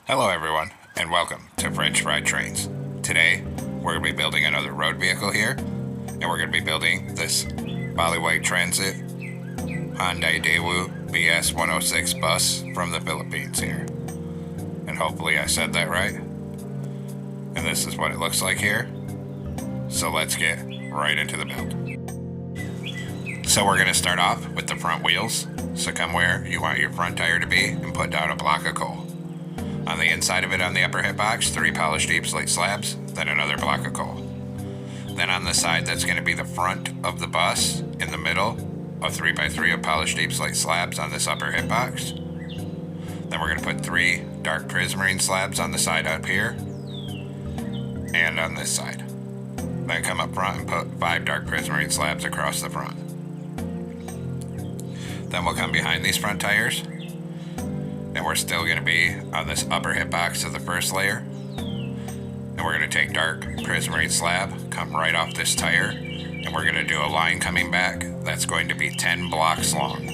Hello everyone, and welcome to French Fried Trains. Today, we're going to be building another road vehicle here, and we're going to be building this Baliwag Transit Hyundai Daewoo BS106 bus from the Philippines here. And hopefully I said that right. And this is what it looks like here. So let's get right into the build. So we're going to start off with the front wheels. So come where you want your front tire to be and put down a block of coal. On the inside of it, on the upper hip box, 3 polished deep slate slabs, then another block of coal. Then on the side that's going to be the front of the bus, in the middle, a 3x3 of polished deep slate slabs on this upper hip box. Then we're going to put 3 dark prismarine slabs on the side up here, and on this side. Then come up front and put 5 dark prismarine slabs across the front. Then we'll come behind these front tires, and we're still going to be on this upper hip box of the first layer. And we're going to take dark prismarine slab, come right off this tire, and we're going to do a line coming back that's going to be 10 blocks long.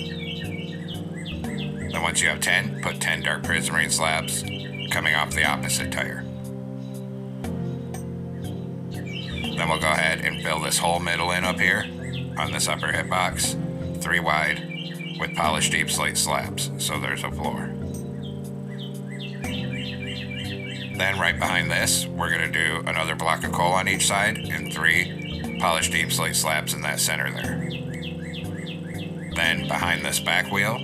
Then once you have 10, put 10 dark prismarine slabs coming off the opposite tire. Then we'll go ahead and fill this whole middle in up here on this upper hip box, 3 wide, with polished deep slate slabs, so there's a floor. Then right behind this, we're going to do another block of coal on each side and 3 polished deep slate slabs in that center there. Then behind this back wheel,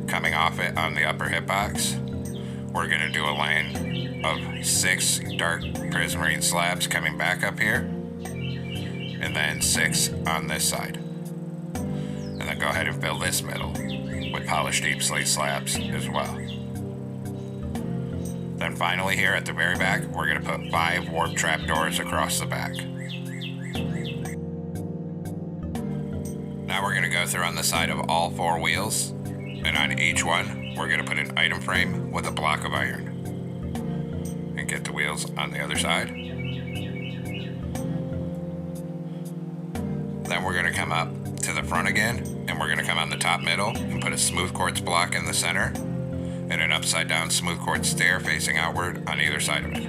coming off it on the upper hip box, we're going to do a line of 6 dark prismarine slabs coming back up here, and then 6 on this side. And then go ahead and fill this middle with polished deep slate slabs as well. Then finally here at the very back, we're going to put 5 warp trap doors across the back. Now we're going to go through on the side of all 4 wheels, and on each one, we're going to put an item frame with a block of iron. And get the wheels on the other side. Then we're going to come up to the front again, and we're going to come on the top middle and put a smooth quartz block in the center, and an upside down smooth quartz stair facing outward on either side of it.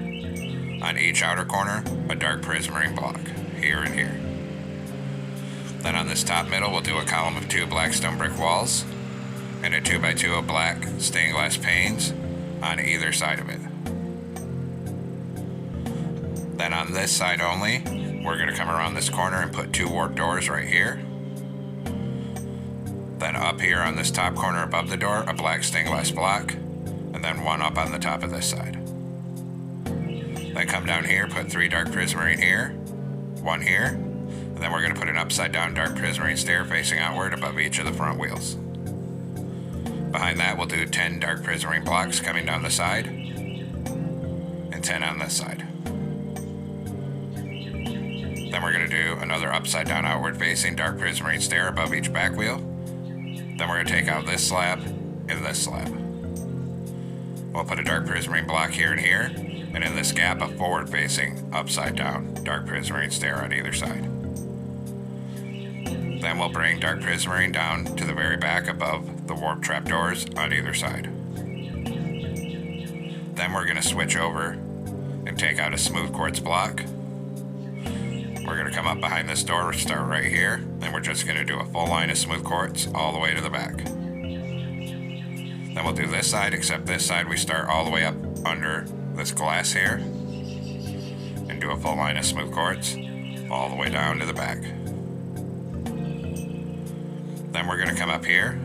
On each outer corner, a dark prismarine block, here and here. Then on this top middle, we'll do a column of 2 black stone brick walls, and a 2x2 of black stained glass panes on either side of it. Then on this side only, we're going to come around this corner and put 2 warp doors right here. Then up here on this top corner above the door, a black stained glass block, and then 1 up on the top of this side. Then come down here, put 3 dark prismarine here, 1 here, and then we're going to put an upside down dark prismarine stair facing outward above each of the front wheels. Behind that, we'll do 10 dark prismarine blocks coming down the side, and 10 on this side. Then we're going to do another upside down outward facing dark prismarine stair above each back wheel. Then we're going to take out this slab and this slab. We'll put a dark prismarine block here and here, and in this gap a forward facing upside down dark prismarine stair on either side. Then we'll bring dark prismarine down to the very back above the warp trap doors on either side. Then we're going to switch over and take out a smooth quartz block. We're going to come up behind this door, start right here, and we're just going to do a full line of smooth quartz all the way to the back. Then we'll do this side, except this side we start all the way up under this glass here, and do a full line of smooth quartz all the way down to the back. Then we're going to come up here.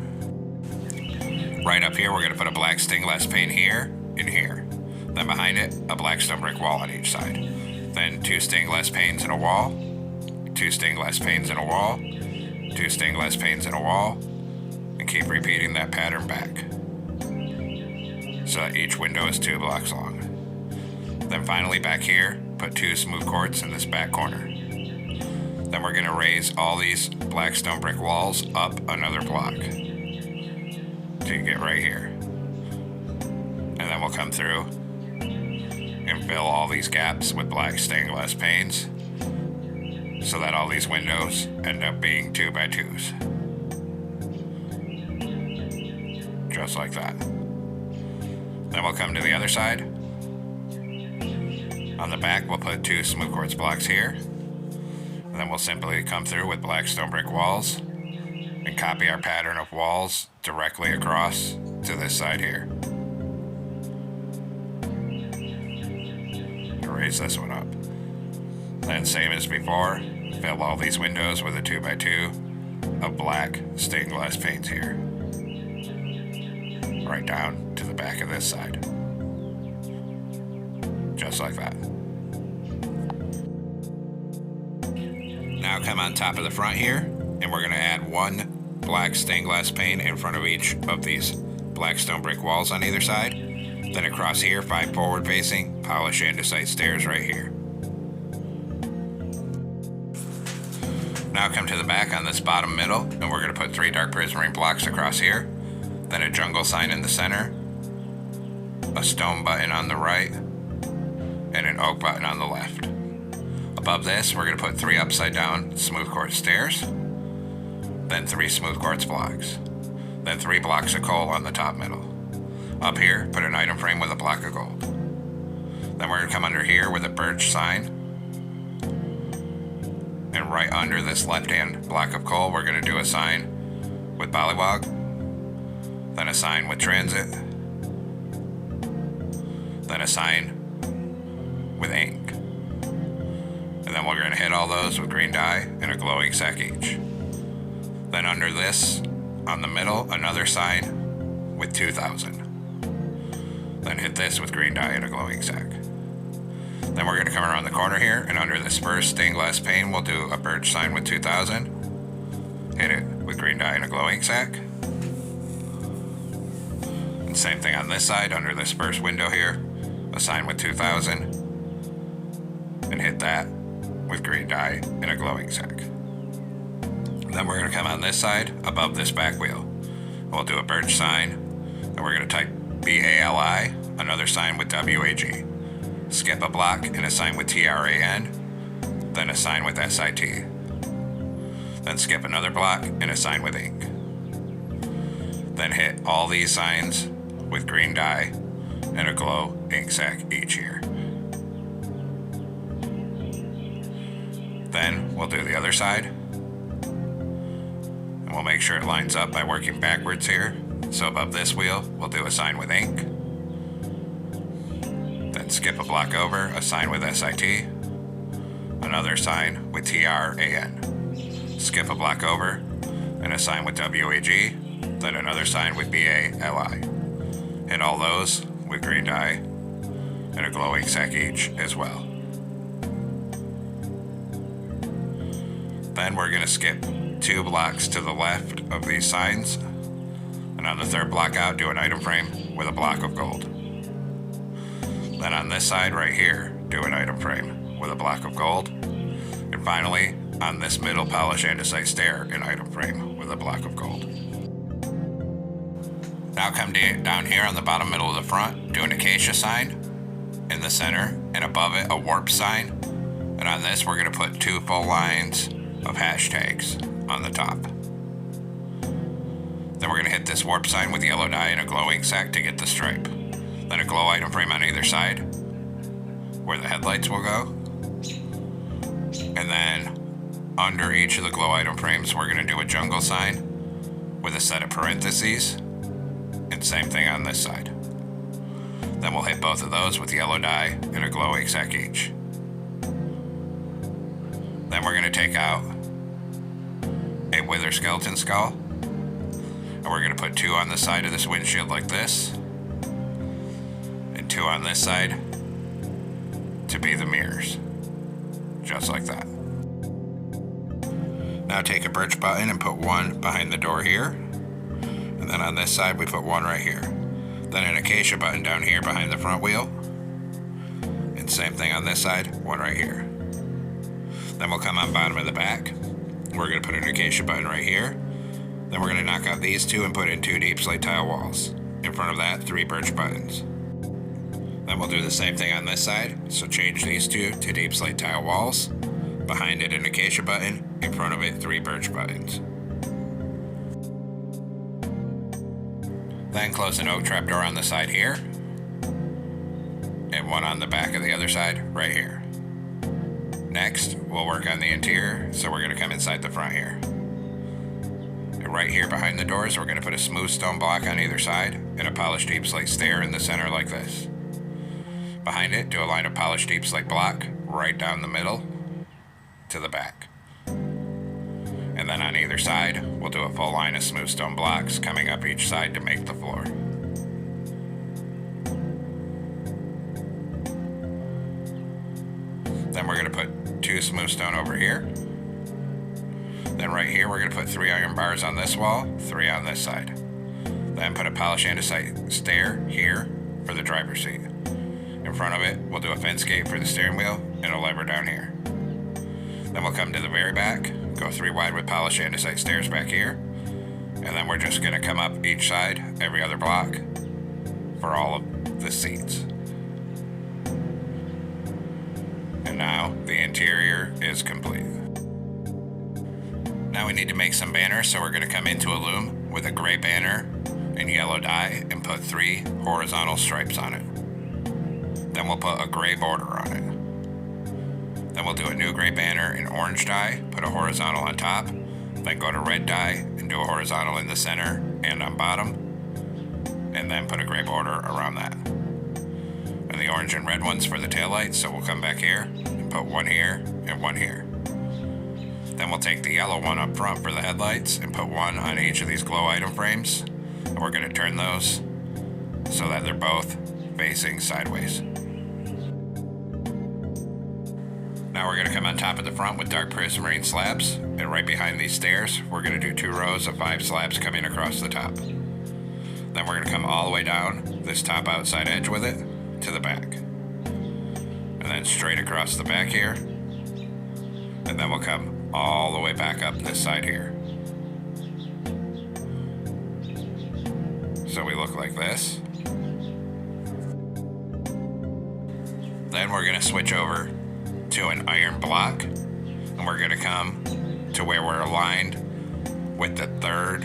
Right up here, we're going to put a black stained glass pane here and here. Then behind it, a black stone brick wall on each side. Then 2 stained glass panes in a wall, 2 stained glass panes in a wall, 2 stained glass panes in a wall, and keep repeating that pattern back, so that each window is 2 blocks long. Then finally back here, put 2 smooth quartz in this back corner. Then we're going to raise all these black stone brick walls up another block till you get right here. And then we'll come through and fill all these gaps with black stained glass panes so that all these windows end up being 2x2s. Just like that. Then we'll come to the other side. On the back, we'll put 2 smooth quartz blocks here. And then we'll simply come through with black stone brick walls and copy our pattern of walls directly across to this side here. Raise this one up. Then same as before, fill all these windows with a 2x2 of black stained glass panes here. Right down to the back of this side. Just like that. Now come on top of the front here, and we're going to add 1 black stained glass pane in front of each of these black stone brick walls on either side. Then across here, 5 forward facing, polished andesite stairs right here. Now come to the back on this bottom middle, and we're going to put 3 dark prismarine blocks across here. Then a jungle sign in the center, a stone button on the right, and an oak button on the left. Above this, we're going to put 3 upside down smooth quartz stairs, then 3 smooth quartz blocks, then 3 blocks of coal on the top middle. Up here, put an item frame with a block of gold. Then we're going to come under here with a birch sign, and right under this left-hand block of coal, we're going to do a sign with Baliwag, then a sign with transit, then a sign with ink. And then we're going to hit all those with green dye and a glowing sack each. Then under this, on the middle, another sign with 2000. Then hit this with green dye and a glowing sack. Then we're going to come around the corner here, and under this first stained glass pane, we'll do a birch sign with 2000. Hit it with green dye and a glowing sack. And same thing on this side, under this first window here, a sign with 2000. And hit that with green dye and a glowing sack. Then we're going to come on this side, above this back wheel. We'll do a birch sign, and we're going to type BALI, another sign with WAG. Skip a block and a sign with TRAN, then a sign with SIT. Then skip another block and a sign with ink. Then hit all these signs with green dye and a glow ink sac each here. Then we'll do the other side. And we'll make sure it lines up by working backwards here. So above this wheel, we'll do a sign with ink. Then skip a block over, a sign with SIT. Another sign with TRAN. Skip a block over, and a sign with WAG. Then another sign with BALI. Hit all those with green dye and a glowing sack each as well. Then we're going to skip 2 blocks to the left of these signs, and on the third block out, do an item frame with a block of gold. Then on this side right here, do an item frame with a block of gold. And finally, on this middle polished andesite stair, an item frame with a block of gold. Now come down here on the bottom middle of the front, do an acacia sign in the center, and above it a warp sign. And on this, we're going to put 2 full lines of hashtags on the top. Then we're going to hit this warp sign with yellow dye and a glowing sack to get the stripe. Then a glow item frame on either side where the headlights will go. And then under each of the glow item frames, we're going to do a jungle sign with a set of parentheses, and same thing on this side. Then we'll hit both of those with yellow dye and a glowing sack each. Then we're going to take out a wither skeleton skull, and we're going to put 2 on the side of this windshield like this, and 2 on this side to be the mirrors, just like that. Now take a birch button and put 1 behind the door here, and then on this side we put 1 right here. Then an acacia button down here behind the front wheel, and same thing on this side, 1 right here. Then we'll come on bottom of the back. We're going to put an acacia button right here. Then we're going to knock out these 2 and put in 2 deep slate tile walls. In front of that, 3 birch buttons. Then we'll do the same thing on this side. So change these 2 to deep slate tile walls. Behind it, an acacia button. In front of it, 3 birch buttons. Then close an oak trapdoor on the side here, and one on the back of the other side right here. Next, we'll work on the interior, so we're going to come inside the front here. And right here behind the doors, we're going to put a smooth stone block on either side and a polished deep slate stair in the center like this. Behind it, do a line of polished deep slate block right down the middle to the back. And then on either side, we'll do a full line of smooth stone blocks coming up each side to make the floor. Then we're going to put 2 smooth stone over here. Then right here, we're going to put 3 iron bars on this wall, 3 on this side. Then put a polished andesite stair here for the driver's seat. In front of it, we'll do a fence gate for the steering wheel and a lever down here. Then we'll come to the very back, go 3 wide with polished andesite stairs back here. And then we're just going to come up each side, every other block, for all of the seats. And now the interior is complete. Now we need to make some banners, so we're going to come into a loom with a gray banner and yellow dye and put 3 horizontal stripes on it. Then we'll put a gray border on it. Then we'll do a new gray banner in orange dye, put a horizontal on top, then go to red dye and do a horizontal in the center and on bottom, and then put a gray border around that. And the orange and red ones for the taillights, so we'll come back here and put 1 here and 1 here. Then we'll take the yellow one up front for the headlights and put 1 on each of these glow item frames, and we're going to turn those so that they're both facing sideways. Now we're going to come on top of the front with dark prismarine slabs, and right behind these stairs, we're going to do 2 rows of 5 slabs coming across the top. Then we're going to come all the way down this top outside edge with it to the back. And then straight across the back here, and then we'll come all the way back up this side here. So we look like this. Then we're going to switch over to an iron block, and we're going to come to where we're aligned with the 3rd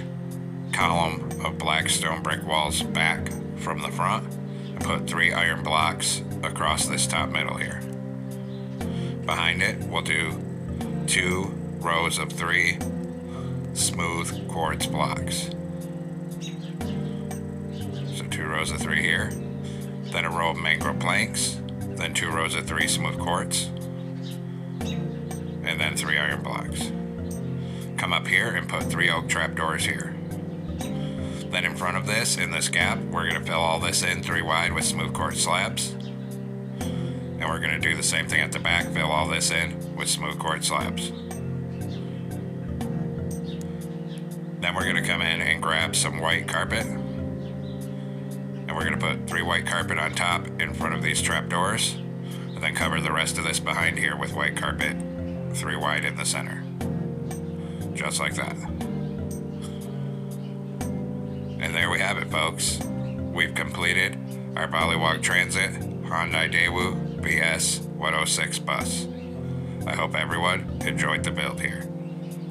column of black stone brick walls back from the front, and put 3 iron blocks across this top middle here. Behind it, we'll do 2 rows of 3 smooth quartz blocks. So 2 rows of 3 here, then a row of mangrove planks, then 2 rows of 3 smooth quartz, and then 3 iron blocks. Come up here and put 3 oak trapdoors here. Then in front of this, in this gap, we're going to fill all this in 3 wide with smooth quartz slabs. And we're going to do the same thing at the back, fill all this in with smooth quartz slabs. Then we're going to come in and grab some white carpet. And we're going to put 3 white carpet on top in front of these trapdoors. And then cover the rest of this behind here with white carpet, 3 wide in the center. Just like that. And there we have it, folks. We've completed our Baliwag Transit Hyundai Daewoo BS106 bus. I hope everyone enjoyed the build here.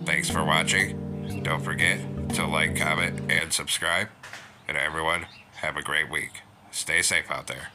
Thanks for watching. Don't forget to like, comment, and subscribe. And everyone, have a great week. Stay safe out there.